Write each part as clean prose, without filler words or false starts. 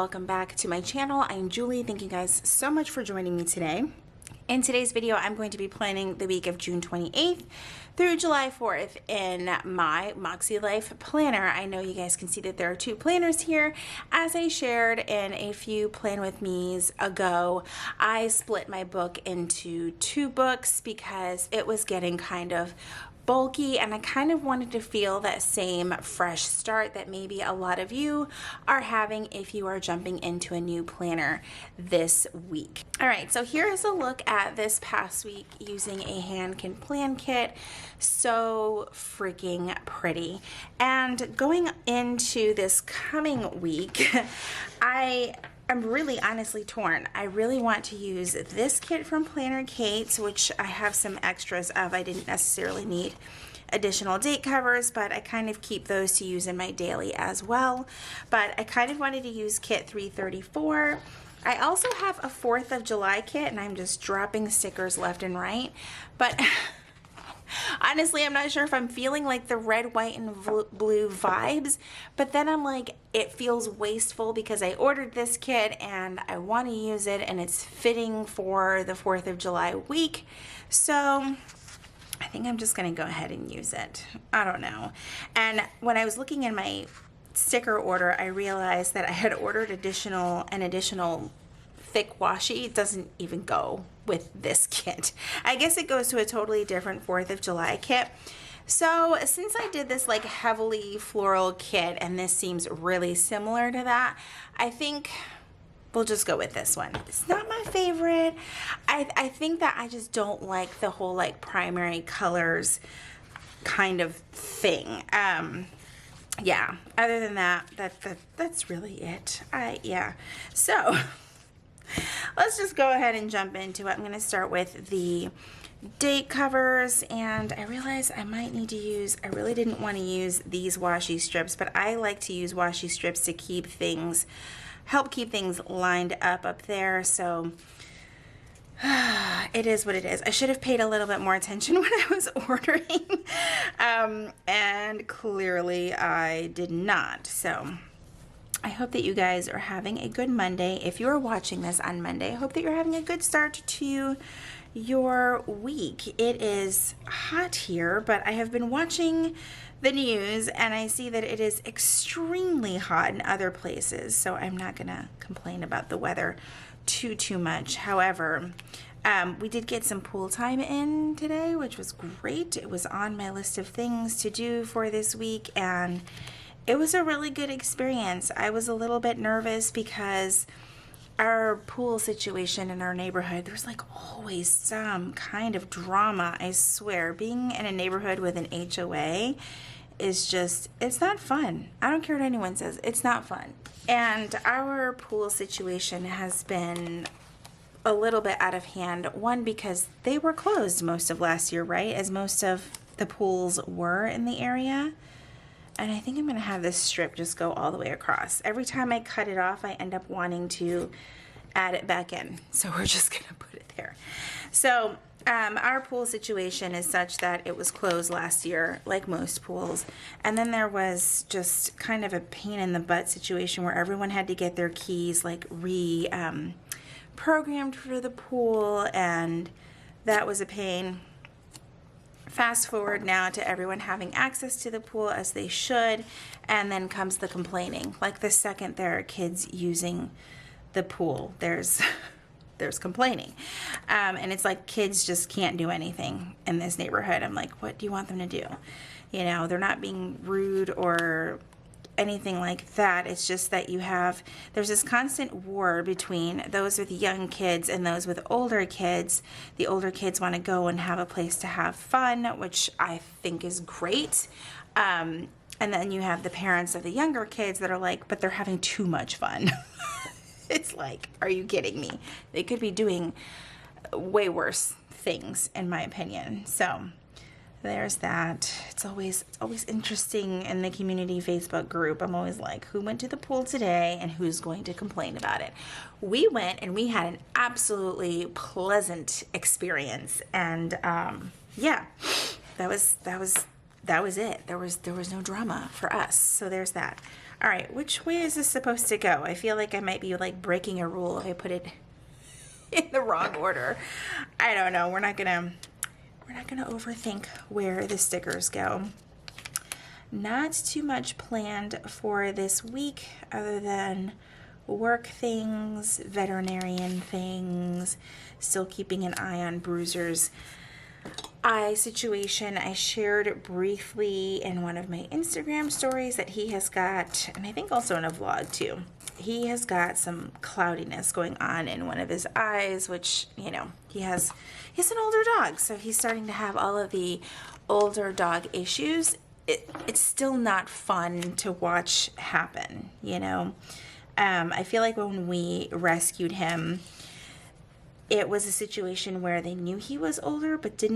welcome back to my channel. I'm Julie. Thank you guys so much for joining me today. In today's video, I'm going to be planning the week of June 28th through July 4th in my MakseLife planner. I know you guys can see that there are two planners here. As I shared in a few Plan With Me's ago, I split my book into two books because it was getting kind of bulky and I kind of wanted to feel that same fresh start that maybe a lot of you are having if you are jumping into a new planner this week. All right, so here is a look at this past week using a hand can plan kit. So freaking pretty. And going into this coming week, I'm really honestly torn. I really want to use this kit from Planner Kate's, which I have some extras of. I didn't necessarily need additional date covers, but I kind of keep those to use in my daily as well. But I kind of wanted to use kit 334. I also have a 4th of July kit, and I'm just dropping stickers left and right. But honestly, I'm not sure if I'm feeling like the red, white, and blue vibes, but then I'm like, it feels wasteful because I ordered this kit and I want to use it and it's fitting for the 4th of July week. So I think I'm just going to go ahead and use it. I don't know. And when I was looking in my sticker order, I realized that I had ordered an additional thick washi. It doesn't even go with this kit. I guess it goes to a totally different 4th of July kit. So since I did this like heavily floral kit and this seems really similar to that, I think we'll just go with this one. It's not my favorite. I think that I just don't like the whole like primary colors kind of thing. Yeah, other than that, that's really it. Yeah. So let's just go ahead and jump into it. I'm going to start with the date covers, and I realize I might need to use, I really didn't want to use these washi strips, but I like to use washi strips to keep things, help keep things lined up there. So it is what it is. I should have paid a little bit more attention when I was ordering, and clearly I did not. So I hope that you guys are having a good Monday. If you are watching this on Monday, I hope that you're having a good start to your week. It is hot here, but I have been watching the news and I see that it is extremely hot in other places, so I'm not gonna complain about the weather too much. However, we did get some pool time in today, which was great. It was on my list of things to do for this week, and it was a really good experience. I was a little bit nervous because our pool situation in our neighborhood, there's like always some kind of drama. I swear, being in a neighborhood with an HOA is just, it's not fun. I don't care what anyone says, it's not fun. And our pool situation has been a little bit out of hand. One, because they were closed most of last year, right? As most of the pools were in the area. And I think I'm going to have this strip just go all the way across. Every time I cut it off, I end up wanting to add it back in. So we're just going to put it there. So our pool situation is such that it was closed last year, like most pools. And then there was just kind of a pain in the butt situation where everyone had to get their keys like programmed for the pool, and that was a pain. Fast forward now to everyone having access to the pool as they should, and then comes the complaining. Like the second there are kids using the pool, there's complaining. And it's like kids just can't do anything in this neighborhood. I'm like, what do you want them to do? You know, they're not being rude or anything like that. It's just that there's this constant war between those with young kids and those with older kids. The older kids want to go and have a place to have fun, which I think is great. And then you have the parents of the younger kids that are like, but they're having too much fun. It's like, are you kidding me? They could be doing way worse things, in my opinion. So there's that. It's always interesting in the community Facebook group. I'm always like, who went to the pool today and who's going to complain about it? We went and we had an absolutely pleasant experience, and yeah, that was it. There was no drama for us. So there's that. All right, which way is this supposed to go? I feel like I might be like breaking a rule if I put it in the wrong order. I don't know. We're not gonna overthink where the stickers go. Not too much planned for this week other than work things, veterinarian things, still keeping an eye on Bruiser's eye situation. I shared briefly in one of my Instagram stories that he has got, and I think also in a vlog too, he has got some cloudiness going on in one of his eyes, which, you know, he's an older dog, so he's starting to have all of the older dog issues. It's still not fun to watch happen, you know. I feel like when we rescued him, it was a situation where they knew he was older, but they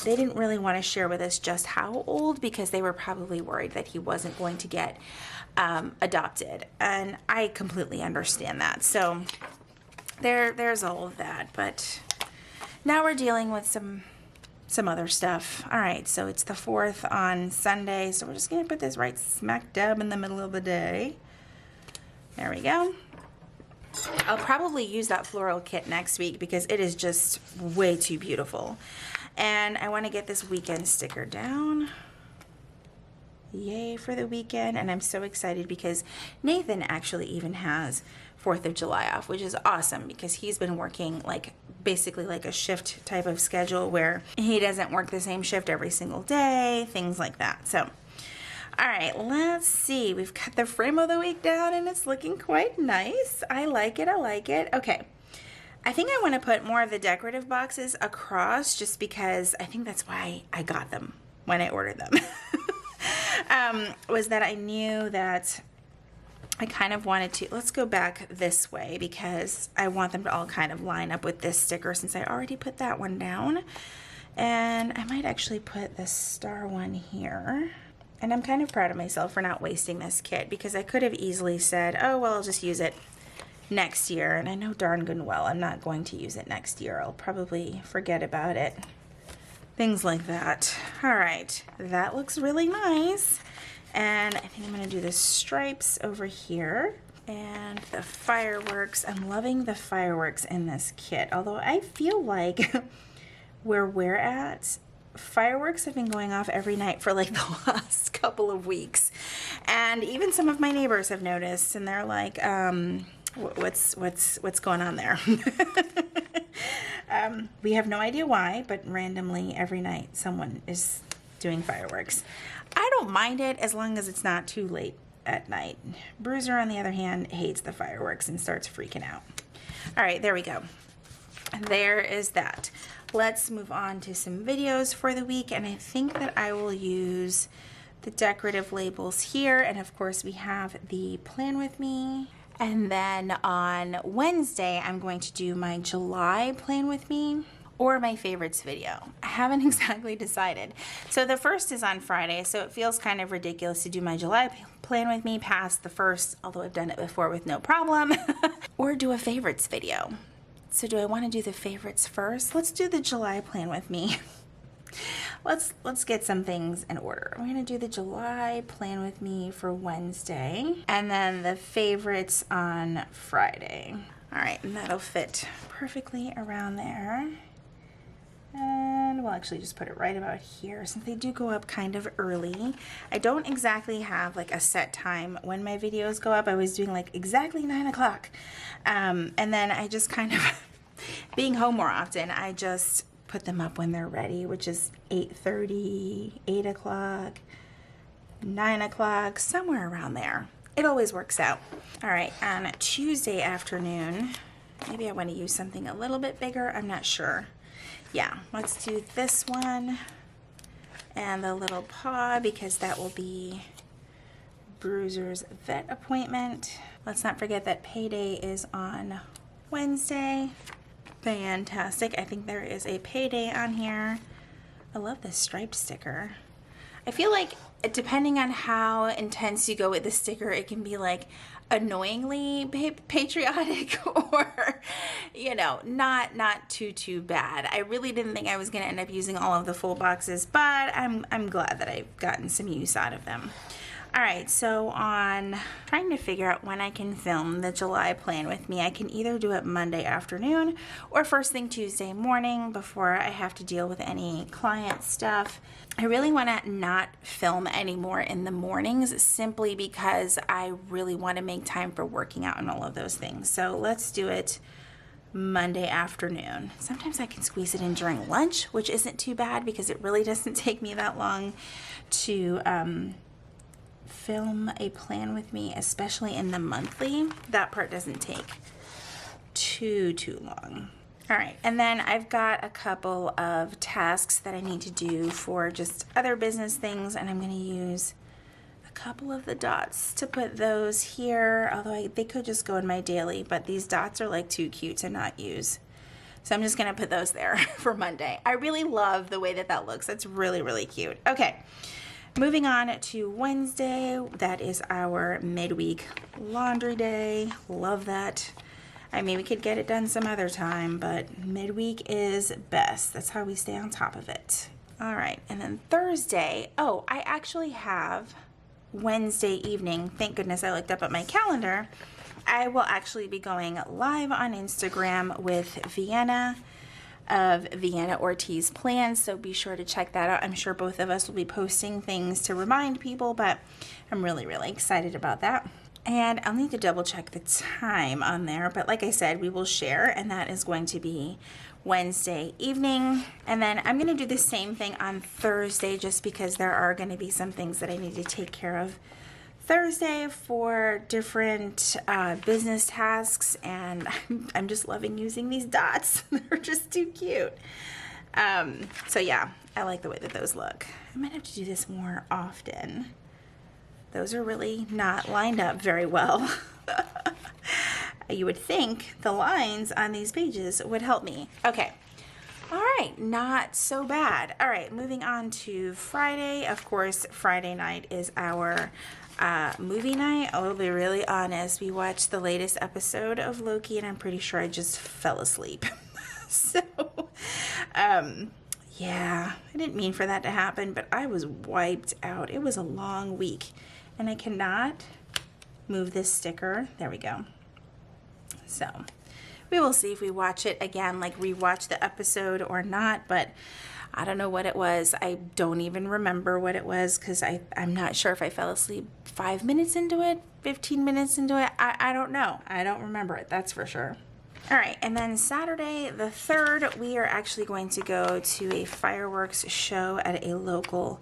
didn't really want to share with us just how old, because they were probably worried that he wasn't going to get adopted. And I completely understand that. So there's all of that. But now we're dealing with some other stuff. All right, so it's the 4th on Sunday. So we're just going to put this right smack dab in the middle of the day. There we go. I'll probably use that floral kit next week because it is just way too beautiful. And I want to get this weekend sticker down. Yay for the weekend. And I'm so excited because Nathan actually even has 4th of July off, which is awesome because he's been working like basically like a shift type of schedule where he doesn't work the same shift every single day, things like that. So all right, let's see. We've got the frame of the week down and it's looking quite nice. I like it. I like it. Okay. I think I want to put more of the decorative boxes across just because I think that's why I got them when I ordered them. Was that I knew that I kind of wanted to, let's go back this way because I want them to all kind of line up with this sticker since I already put that one down. And I might actually put the star one here. And I'm kind of proud of myself for not wasting this kit because I could have easily said, oh, well, I'll just use it next year. And I know darn good and well I'm not going to use it next year. I'll probably forget about it. Things like that. All right, that looks really nice. And I think I'm going to do the stripes over here. And the fireworks. I'm loving the fireworks in this kit. Although I feel like where we're at, fireworks have been going off every night for like the last couple of weeks, and even some of my neighbors have noticed, and they're like, "What's going on there?" We have no idea why, but randomly every night someone is doing fireworks. I don't mind it as long as it's not too late at night. Bruiser, on the other hand, hates the fireworks and starts freaking out. All right, there we go. There is that. Let's move on to some videos for the week, and I think that I will use the decorative labels here, and of course we have the plan with me. And then on Wednesday I'm going to do my July plan with me or my favorites video. I haven't exactly decided. So the first is on Friday, so it feels kind of ridiculous to do my July plan with me past the first, although I've done it before with no problem, or do a favorites video. So do I want to do the favorites first? Let's do the July plan with me. Let's get some things in order. I'm going to do the July plan with me for Wednesday and then the favorites on Friday. All right, and that'll fit perfectly around there. And we'll actually just put it right about here since they do go up kind of early. I don't exactly have like a set time when my videos go up. I was doing like exactly 9 o'clock. And then I just kind of, being home more often, I just put them up when they're ready, which is 8:30, 8 o'clock, 9 o'clock, somewhere around there. It always works out. All right, on Tuesday afternoon, maybe I want to use something a little bit bigger. I'm not sure. Yeah, let's do this one and the little paw because that will be Bruiser's vet appointment. Let's not forget that payday is on Wednesday. Fantastic. I think there is a payday on here. I love this striped sticker. I feel like depending on how intense you go with the sticker, it can be like annoyingly patriotic or, you know, not too bad. I really didn't think I was going to end up using all of the full boxes, but I'm glad that I've gotten some use out of them. All right, so on trying to figure out when I can film the July plan with me, I can either do it Monday afternoon or first thing Tuesday morning before I have to deal with any client stuff. I really want to not film anymore in the mornings simply because I really want to make time for working out and all of those things. So let's do it Monday afternoon. Sometimes I can squeeze it in during lunch, which isn't too bad because it really doesn't take me that long to film a plan with me, especially in the monthly. That part doesn't take too long. All right, and then I've got a couple of tasks that I need to do for just other business things, and I'm going to use a couple of the dots to put those here, although they could just go in my daily, but these dots are like too cute to not use. So I'm just going to put those there for Monday. I really love the way that looks. It's really cute. Okay. Moving on to Wednesday, that is our midweek laundry day. Love that. I mean, we could get it done some other time, but midweek is best. That's how we stay on top of it. All right, and then Thursday, I actually have Wednesday evening. Thank goodness I looked up at my calendar. I will actually be going live on Instagram with Vienna of Vienna Ortiz Plans, so be sure to check that out. I'm sure both of us will be posting things to remind people, but I'm really excited about that. And I'll need to double check the time on there, but like I said, we will share, and that is going to be Wednesday evening. And then I'm going to do the same thing on Thursday just because there are going to be some things that I need to take care of Thursday for different business tasks, and I'm just loving using these dots. They're just too cute. So yeah, I like the way that those look. I might have to do this more often. Those are really not lined up very well. You would think the lines on these pages would help me. Okay. All right, not so bad. All right, moving on to Friday. Of course, Friday night is our movie night. I'll be really honest. We watched the latest episode of Loki, and I'm pretty sure I just fell asleep. So, yeah, I didn't mean for that to happen, but I was wiped out. It was a long week, and I cannot move this sticker. There we go. So, we will see if we watch it again, like rewatch the episode or not, but I don't know what it was. I don't even remember what it was because I'm not sure if I fell asleep 5 minutes into it, 15 minutes into it. I don't know. I don't remember it, that's for sure. All right, and then Saturday the 3rd, we are actually going to go to a fireworks show at a local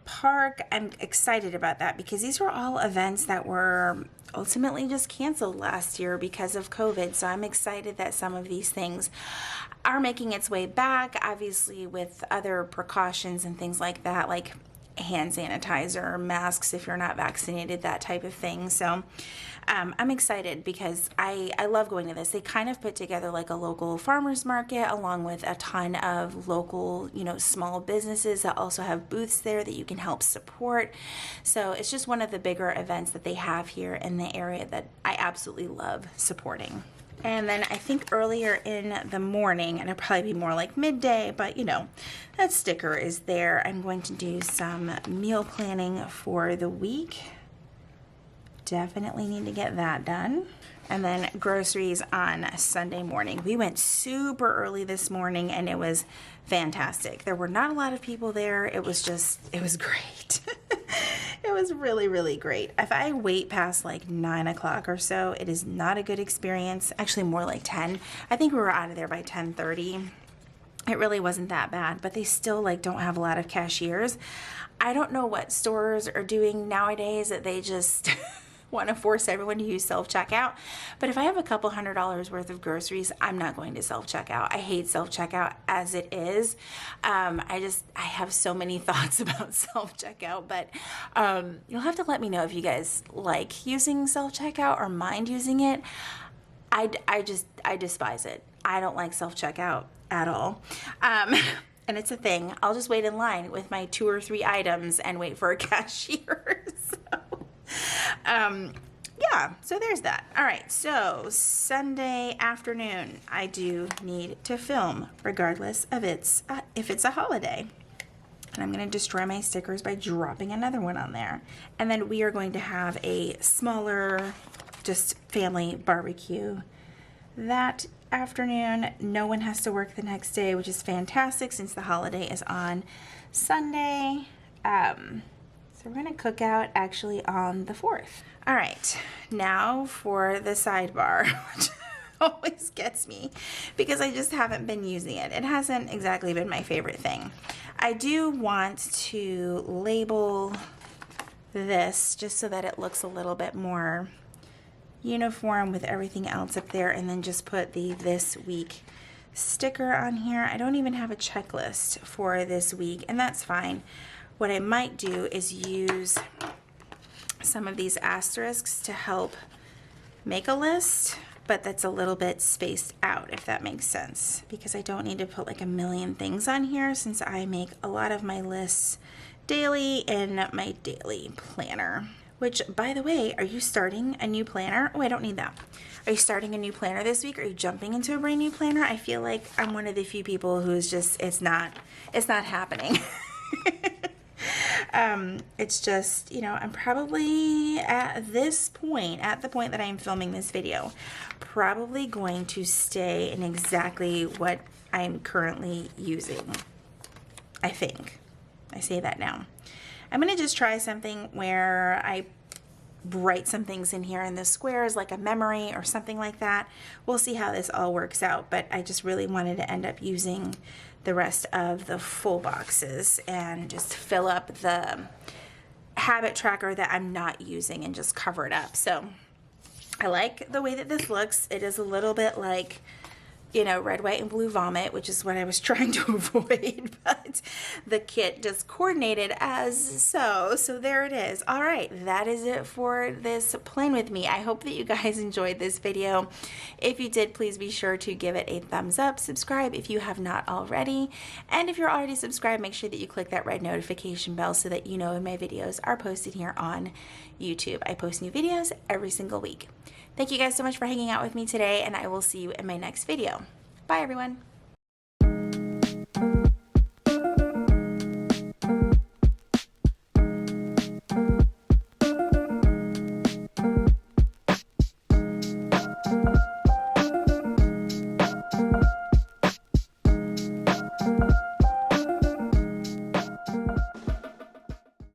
park. I'm excited about that because these were all events that were ultimately just canceled last year because of COVID. So I'm excited that some of these things are making its way back, obviously with other precautions and things like that, like hand sanitizer, masks if you're not vaccinated, that type of thing. So I'm excited because I love going to this. They kind of put together like a local farmers market along with a ton of local, small businesses that also have booths there that you can help support. So it's just one of the bigger events that they have here in the area that I absolutely love supporting. And then I think earlier in the morning, and it'll probably be more like midday, but that sticker is there. I'm going to do some meal planning for the week. Definitely need to get that done. And then groceries on Sunday morning. We went super early this morning and it was fantastic. There were not a lot of people there. It was great. It was really great. If I wait past like 9 o'clock or so, it is not a good experience. Actually more like 10. I think we were out of there by 10:30. It really wasn't that bad, but they still don't have a lot of cashiers. I don't know what stores are doing nowadays that they just want to force everyone to use self-checkout. But if I have a couple $100s worth of groceries, I'm not going to self-checkout. I hate self-checkout as it is. I have so many thoughts about self-checkout, but you'll have to let me know if you guys like using self-checkout or mind using it. I despise it. I don't like self-checkout at all. And it's a thing. I'll just wait in line with my 2 or 3 items and wait for a cashier. Yeah, so there's that. All right, so Sunday afternoon, I do need to film, regardless of if it's a holiday. And I'm going to destroy my stickers by dropping another one on there. And then we are going to have a smaller, just family barbecue that afternoon. No one has to work the next day, which is fantastic since the holiday is on Sunday. So we're going to cook out actually on the 4th. All right, now for the sidebar, which always gets me because I just haven't been using it. It hasn't exactly been my favorite thing. I do want to label this just so that it looks a little bit more uniform with everything else up there, and then just put the this week sticker on here. I don't even have a checklist for this week, and that's fine. What I might do is use some of these asterisks to help make a list, but that's a little bit spaced out, if that makes sense, because I don't need to put like a million things on here since I make a lot of my lists daily in my daily planner. Which, by the way, are you starting a new planner? Oh, I don't need that. Are you starting a new planner this week? Are you jumping into a brand new planner? I feel like I'm one of the few people who's just, it's not happening. It's just, you know, I'm probably at this point, at the point that I'm filming this video, probably going to stay in exactly what I'm currently using. I think. I say that now. I'm going to just try something where I write some things in here in the squares, like a memory or something like that. We'll see how this all works out, but I just really wanted to end up using the rest of the full boxes and just fill up the habit tracker that I'm not using and just cover it up. So I like the way that this looks. It is a little bit like, you know, red, white, and blue vomit, which is what I was trying to avoid, but the kit just coordinated as so. So there it is. All right, that is it for this Plan With Me. I hope that you guys enjoyed this video. If you did, please be sure to give it a thumbs up, subscribe if you have not already, and if you're already subscribed, make sure that you click that red notification bell so that you know when my videos are posted here on YouTube. I post new videos every single week. Thank you guys so much for hanging out with me today, and I will see you in my next video. Bye, everyone.